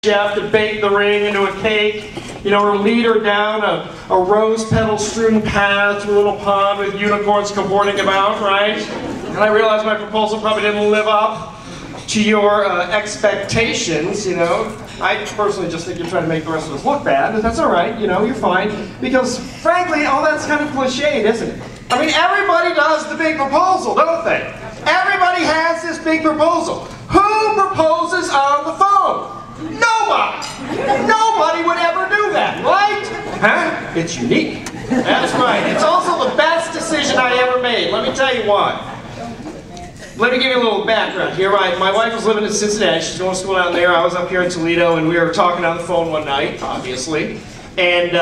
chef to bake the ring into a cake, you know, or lead her down a rose petal strewn path through a little pond with unicorns cavorting about, right? And I realized my proposal probably didn't live up to your expectations, you know. I personally just think you're trying to make the rest of us look bad, but that's all right, you know, you're fine. Because frankly, all that's kind of cliched, isn't it? I mean, everybody does the big proposal, don't they? Everybody has this big proposal. Who proposes on the phone? Nobody! Nobody would ever do that, right? Huh? It's unique. That's right. It's also the best decision I ever made. Let me tell you why. Let me give you a little background here. My wife was living in Cincinnati. She's going to school down there. I was up here in Toledo, and we were talking on the phone one night, obviously. And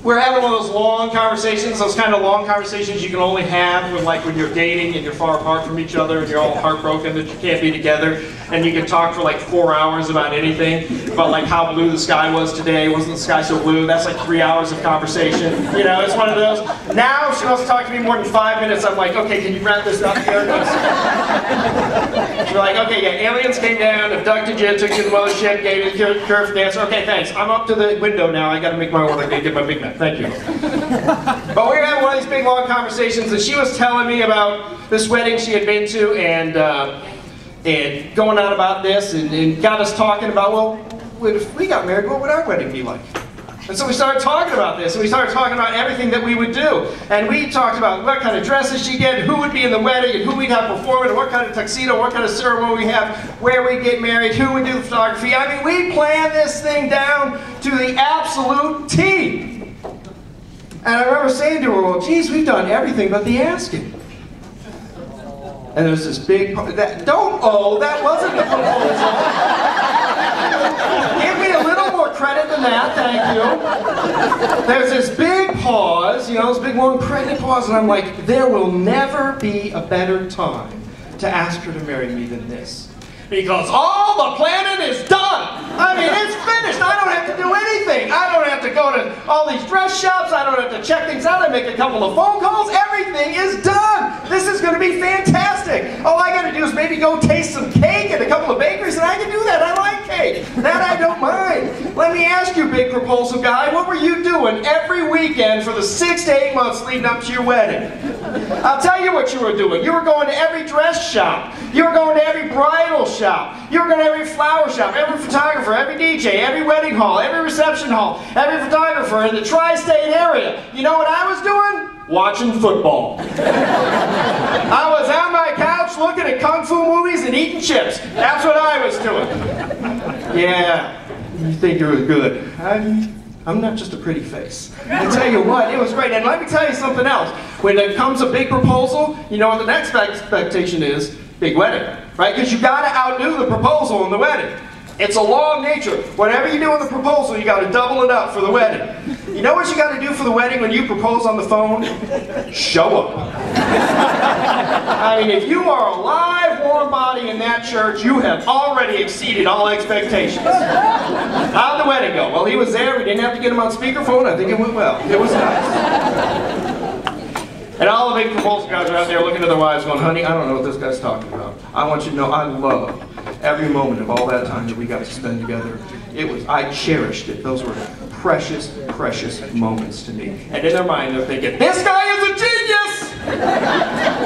we're having one of those long conversations, those kind of long conversations you can only have when you're dating and you're far apart from each other and you're all heartbroken that you can't be together, and you can talk for like 4 hours about anything, about like how blue the sky was today. Wasn't the sky so blue? That's like 3 hours of conversation. You know, it's one of those. Now if she wants to talk to me more than 5 minutes, I'm like, okay, can you wrap this up here? You're like, okay, yeah, aliens came down, abducted you, took you to the mothership, gave you the cure for cancer. Okay, thanks. I'm up to the window now. I got to make my order. I got to get my Big Mac. Thank you. But we were having one of these big long conversations, and she was telling me about this wedding she had been to, and going on about this, and got us talking about, well, if we got married, what would our wedding be like? And so we started talking about this, and we started talking about everything that we would do. And we talked about what kind of dresses she'd get, who would be in the wedding, and who we'd have performing, and what kind of tuxedo, what kind of ceremony we have, where we'd get married, who would do the photography. I mean, we planned this thing down to the absolute T. And I remember saying to her, well, geez, we've done everything but the asking. And there's this big, that wasn't the proposal. Give me a little more credit than that, thank you. There's this big pause, you know, this big long pregnant pause, and I'm like, there will never be a better time to ask her to marry me than this. Because all the planning is done. I mean, it's finished. I don't have to do anything. I don't have to go to all these dress shops. I don't have to check things out. I make a couple of phone calls. Everything is done. This is going to be fantastic. All I got to do is maybe go taste some cake at a couple of bakeries, and I can do that. I like cake. That I don't mind. Let me ask you, big proposal guy, what were you doing every weekend for the 6 to 8 months leading up to your wedding? I'll tell you what you were doing. You were going to every dress shop. You were going to every bridal shop. You were going to every flower shop, every photographer, every DJ, every wedding hall, every reception hall, every photographer in the tri-state area. You know what I was doing? Watching football. I was on my couch looking at kung fu movies and eating chips. That's what I was doing. Yeah, you think you're good. I'm not just a pretty face. I tell you what, it was great. And let me tell you something else. When it comes a big proposal, you know what the next expectation is? Big wedding, right? Because you got to outdo the proposal in the wedding. It's a law of nature. Whatever you do in the proposal, you got to double it up for the wedding. You know what you got to do for the wedding when you propose on the phone? Show up. I mean, if you are a live, warm body in that church, you have already exceeded all expectations. How'd the wedding go? Well, he was there. We didn't have to get him on speakerphone. I think it went well. It was nice. And all the big proposal guys are out there looking at their wives going, honey, I don't know what this guy's talking about. I want you to know I love every moment of all that time that we got to spend together. I cherished it. Those were precious, precious moments to me. And in their mind, they're thinking, this guy is a genius!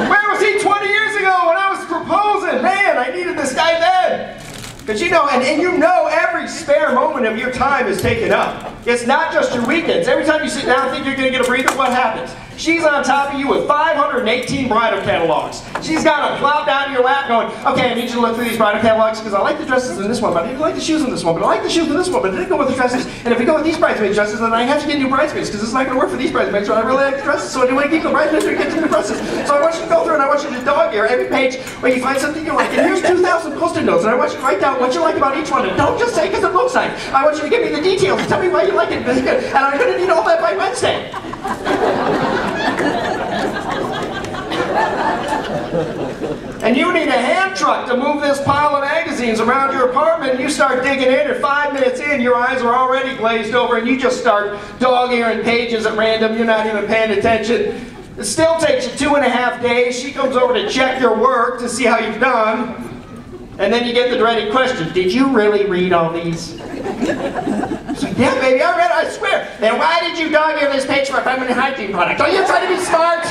Where was he 20 years ago when I was proposing? Man, I needed this guy then. Because you know, and you know every spare moment of your time is taken up. It's not just your weekends. Every time you sit down and think you're going to get a breather, what happens? She's on top of you with 518 bridal catalogs. She's got to plop down to your lap going, okay, I need you to look through these bridal catalogs because I like the dresses in this one, but I didn't like the shoes in this one, but I like the shoes in this one, but I didn't go with the dresses. And if we go with these bridesmaid dresses, then I have to get new bridesmaids because it's not going to work for these bridesmaids, so I really like the dresses, so I do want to keep the bridesmaids and get new dresses. So I want you to go through and I want you to dog ear every page where you find something you like. And here's 2,000 post-it notes, and I want you to write down what you like about each one. And don't just say because it looks nice. I want you to give me the details and tell me why you like it. And I'm going to need all that by Wednesday. And you need a hand truck to move this pile of magazines around your apartment, and you start digging in, and 5 minutes in, your eyes are already glazed over, and you just start dog-earing pages at random. You're not even paying attention. It still takes you 2.5 days. She comes over to check your work to see how you've done. And then you get the dreaded question, did you really read all these? It's like, yeah, baby, I read it, I swear. Then why did you dog ear this page for a feminine hygiene product? Are you trying to be smart?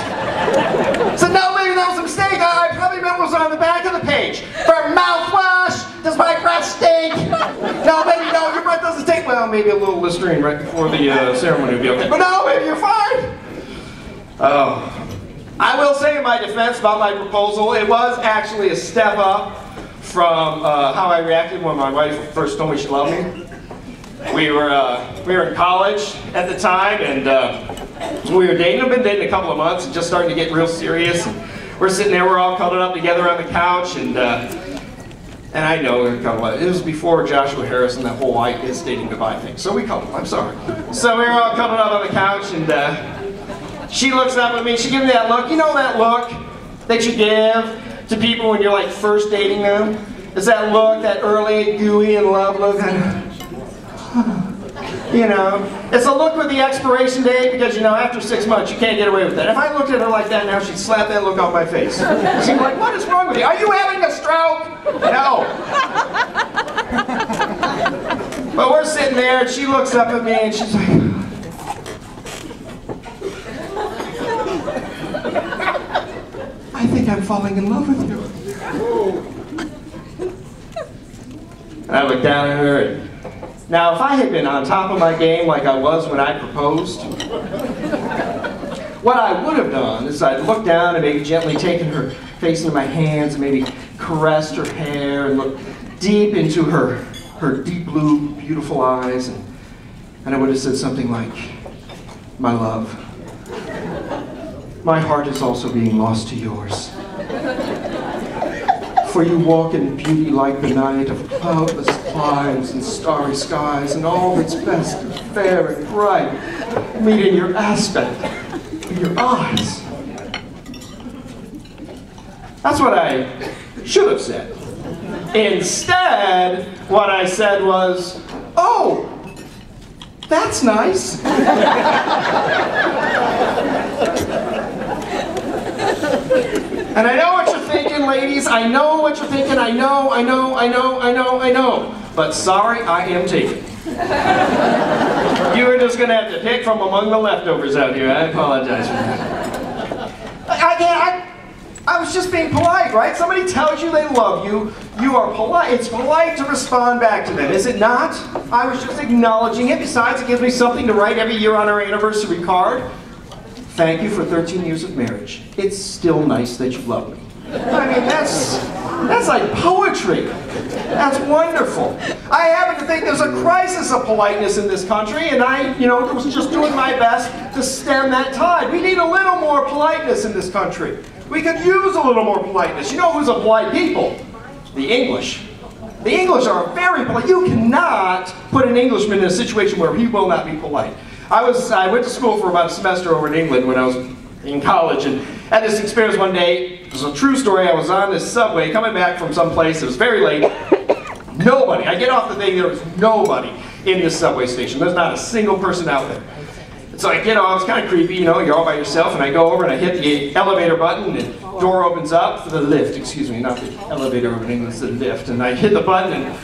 So no, baby, that was a mistake. I probably meant what was on the back of the page. For mouthwash, does my breath stink? No, baby, no, your breath doesn't stink. Well, maybe a little Listerine right before the ceremony would be okay. But no, baby, you're fine. Oh. I will say in my defense about my proposal, it was actually a step up from how I reacted when my wife first told me she loved me. We were in college at the time, and we were dating. I've been dating a couple of months and just starting to get real serious. And we're sitting there, we're all cuddled up together on the couch, and I know it was before Joshua Harris and that whole I is dating goodbye thing. So we cuddled, I'm sorry. So we were all cuddled up on the couch, and she looks up at me, she gives me that look. You know that look that you give to people when you're like first dating them? It's that look, that early gooey and love look. You know, it's a look with the expiration date because, you know, after 6 months you can't get away with that. If I looked at her like that now, she'd slap that look off my face. She'd be like, what is wrong with you? Are you having a stroke? No. But we're sitting there and she looks up at me and she's like, I think I'm falling in love with you. And I looked down at her and now, if I had been on top of my game like I was when I proposed, what I would have done is I'd looked down and maybe gently taken her face into my hands and maybe caressed her hair and looked deep into her deep blue, beautiful eyes, and I would have said something like, my love, my heart is also being lost to yours. For you walk in beauty like the night of cloudless climes and starry skies, and all that's best and fair and bright meet in your aspect, in your eyes. That's what I should have said. Instead, what I said was, oh, that's nice. And I know what you're thinking, ladies. I know what you're thinking. I know. But sorry, I am taken. You are just going to have to pick from among the leftovers out here. I apologize for that. I was just being polite, right? Somebody tells you they love you. You are polite. It's polite to respond back to them, is it not? I was just acknowledging it. Besides, it gives me something to write every year on our anniversary card. Thank you for 13 years of marriage. It's still nice that you love me. I mean, that's like poetry. That's wonderful. I happen to think there's a crisis of politeness in this country, and I, was just doing my best to stem that tide. We need a little more politeness in this country. We could use a little more politeness. You know who's a polite people? The English. The English are very polite. You cannot put an Englishman in a situation where he will not be polite. I went to school for about a semester over in England when I was in college, and had this experience one day. It was a true story. I was on this subway coming back from someplace. It was very late. Nobody. I get off the thing, there was nobody in this subway station. There's not a single person out there. And so I get off, it's kind of creepy, you're all by yourself, and I go over and I hit the elevator button, and the door opens up, for the lift, excuse me, not the elevator over in England, it's the lift. And I hit the button, and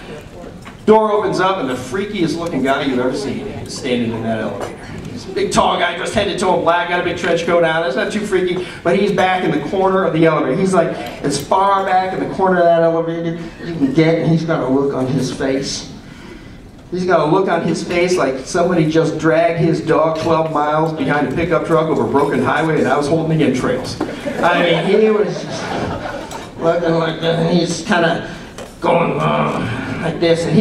door opens up, and the freakiest looking guy you've ever seen is standing in that elevator. He's a big tall guy, dressed head to toe in black, got a big trench coat on. It's not too freaky, but he's back in the corner of the elevator. He's like as far back in the corner of that elevator as you can get, and he's got a look on his face. He's got a look on his face like somebody just dragged his dog 12 miles behind a pickup truck over a broken highway, and I was holding the entrails. I mean, he was just looking like that, and he's kind of going like this, and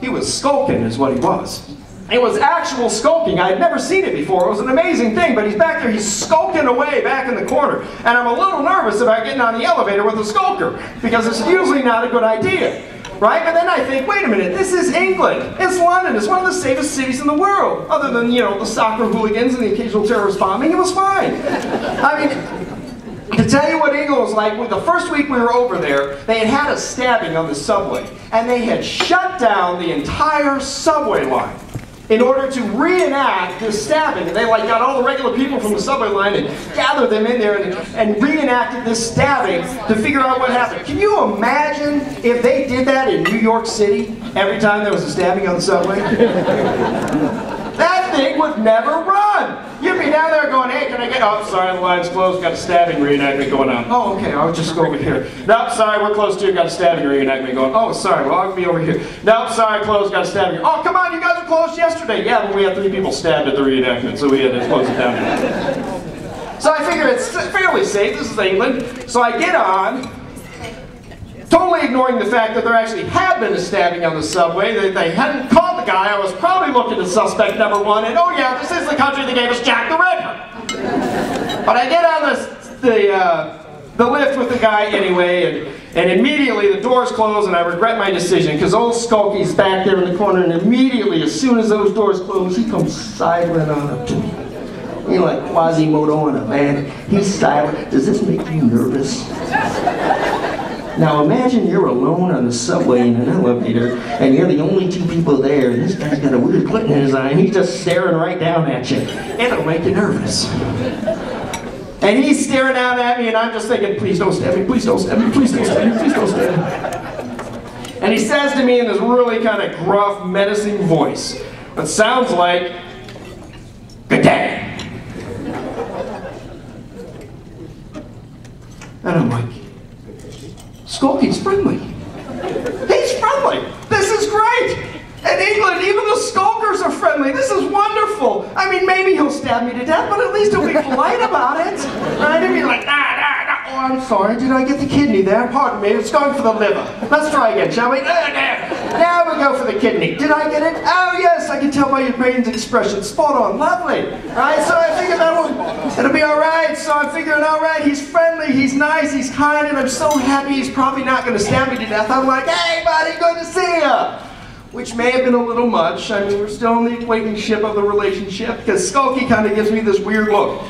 he was skulking is what he was. It was actual skulking. I had never seen it before. It was an amazing thing, but he's back there, he's skulking away back in the corner. And I'm a little nervous about getting on the elevator with a skulker, because it's usually not a good idea, right? But then I think, wait a minute, this is England. It's London. It's one of the safest cities in the world. Other than, the soccer hooligans and the occasional terrorist bombing, it was fine. I mean, to tell you what England was like, the first week we were over there, they had a stabbing on the subway, and they had shut down the entire subway line. in order to reenact this stabbing. And they like got all the regular people from the subway line and gathered them in there and reenacted this stabbing to figure out what happened. Can you imagine if they did that in New York City every time there was a stabbing on the subway? That thing would never run. You'd be down there going, hey, can I get, oh, sorry, the line's closed, got a stabbing reenactment going on. Oh, okay, I'll just go over here. Nope, sorry, we're closed too, got a stabbing reenactment going on. Oh, sorry, well, I'll be over here. Nope, sorry, closed, got a stabbing. Oh, come on, you guys were closed yesterday. Yeah, but we had 3 people stabbed at the reenactment, so we had to close it down. So I figure it's fairly safe, this is England. So I get on, totally ignoring the fact that there actually had been a stabbing on the subway, that they hadn't caught the guy. I was probably looking at suspect number 1, and oh yeah, this is the country that gave us Jack the Ripper. But I get on the lift with the guy anyway, and immediately the doors close, and I regret my decision, because old Skulky's back there in the corner, and immediately, as soon as those doors close, he comes sidling on up to me. You know, like Quasimodo on a man. He's silent. Does this make you nervous? Now imagine you're alone on the subway in an elevator, and you're the only 2 people there, and this guy's got a weird glint in his eye, and he's just staring right down at you. It'll make you nervous. And he's staring down at me, and I'm just thinking, please don't stab me, please don't stab me, please don't stab me, please don't stab me. And he says to me in this really kind of gruff, menacing voice, that sounds like, good day. And I'm like, Skulky's friendly. He's friendly. This is great. In England, even the skulkers are friendly. This is wonderful. I mean, maybe he'll stab me to death, but at least he'll be polite about it. Right? He'll be like, oh, I'm sorry. Did I get the kidney there? Pardon me. It's going for the liver. Let's try again, shall we? Now we'll go for the kidney. Did I get it? Oh, yes. I can tell by your brain's expression. Spot on. Lovely. Right? So I figured that one, it'll be all right. So I'm figuring, all right, he's friendly, he's nice, he's kind, and I'm so happy he's probably not going to stab me to death. I'm like, hey, buddy, good to see ya. Which may have been a little much. I mean, we're still in the acquaintanceship of the relationship, because Skulky kind of gives me this weird look.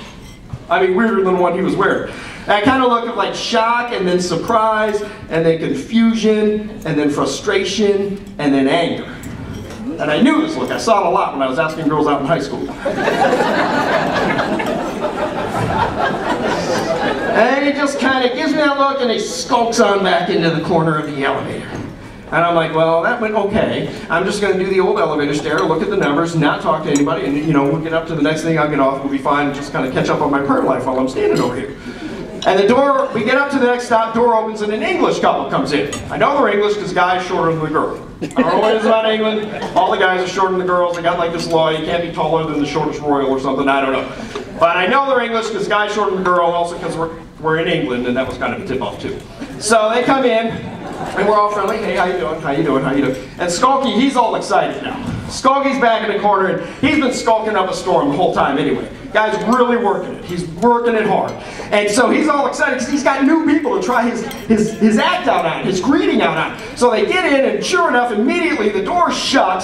I mean, weirder than the one he was wearing. I kind of look of like shock, and then surprise, and then confusion, and then frustration, and then anger. And I knew this look. I saw it a lot when I was asking girls out in high school. And he just kind of gives me that look, and he skulks on back into the corner of the elevator. And I'm like, well, that went okay. I'm just going to do the old elevator stare, look at the numbers, not talk to anybody, and you know, we'll get up to the next thing, I'll get off, we'll be fine, and just kind of catch up on my prayer life while I'm standing over here. And the door, we get up to the next stop, door opens, and an English couple comes in. I know they're English because the guy's shorter than the girl. I don't know what it is about England. All the guys are shorter than the girls. They got like this law, you can't be taller than the shortest royal or something, I don't know. But I know they're English because the guy's shorter than the girl, and also because we're in England, and that was kind of a tip-off too. So they come in, and we're all friendly. Hey, how you doing? How you doing? How you doing? And Skulky, he's all excited now. Skulky's back in the corner, and he's been skulking up a storm the whole time anyway. Guy's really working it. He's working it hard. And so he's all excited because he's got new people to try his act out on, his greeting out on. So they get in, and sure enough, immediately the door's shut.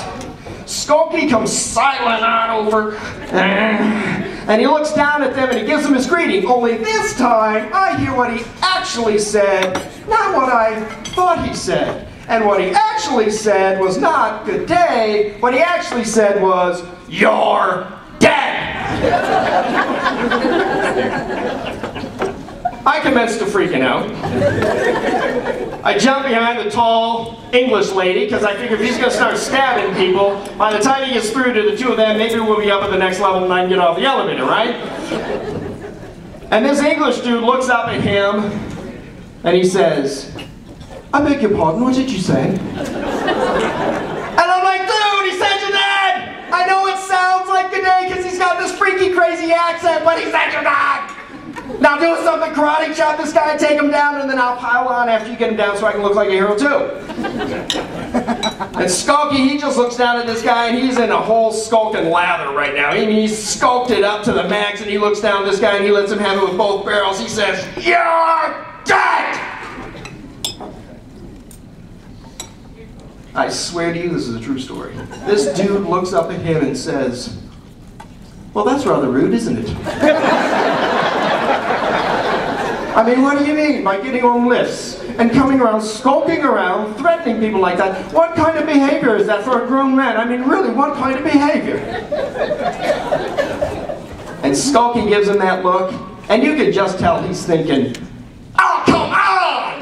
Skulky comes sidling on over, and he looks down at them and he gives them his greeting. Only this time, I hear what he actually said, not what I thought he said. And what he actually said was not, good day. What he actually said was, you're dead. I commenced to freaking out. I jumped behind the tall English lady because I figured if he's going to start stabbing people, by the time he gets through to the 2 of them, maybe we'll be up at the next level and I can get off the elevator, right? And this English dude looks up at him and he says, I beg your pardon, what did you say? And I'm like, dude, he said you're dead! I know it sounds like good day because he's got this freaky crazy accent, but he said you're dead! Now do something, karate chop this guy, take him down, and then I'll pile on after you get him down so I can look like a hero too. And Skulky, he just looks down at this guy and he's in a whole skulking lather right now. I mean, he's skulked it up to the max and he looks down at this guy and he lets him have it with both barrels. He says, you're dead! I swear to you, this is a true story. This dude looks up at him and says, well, that's rather rude, isn't it? I mean, what do you mean by getting on lifts and coming around, skulking around, threatening people like that? What kind of behavior is that for a grown man? I mean, really, what kind of behavior? And Sculky gives him that look, and you can just tell he's thinking, oh, come on!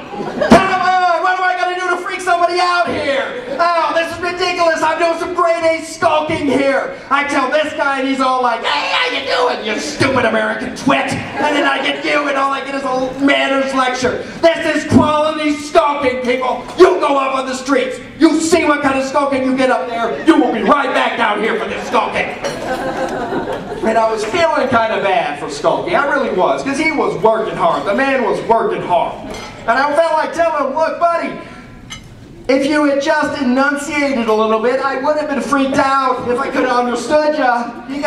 Come on! What do I gotta do to freak somebody out here? Oh, this is ridiculous. I'm doing some grade A skulking here. I tell this guy, and he's all like, hey, how you doing, you stupid American twit? And then I get you, and all I get is a manners lecture. This is quality skulking, people. You go up on the streets. You see what kind of skulking you get up there. You will be right back down here for this skulking. And I was feeling kind of bad for Sculky. I really was, because he was working hard. The man was working hard. And I felt like telling him, look, buddy, if you had just enunciated a little bit, I would have been freaked out if I could have understood you. You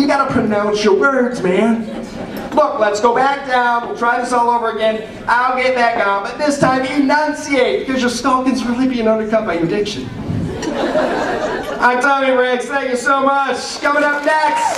gotta pronounce your words, man. Look, let's go back down. We'll try this all over again. I'll get back on, but this time enunciate, because your skulking's really being undercut by your diction. I'm Tommy Briggs. Thank you so much. Coming up next.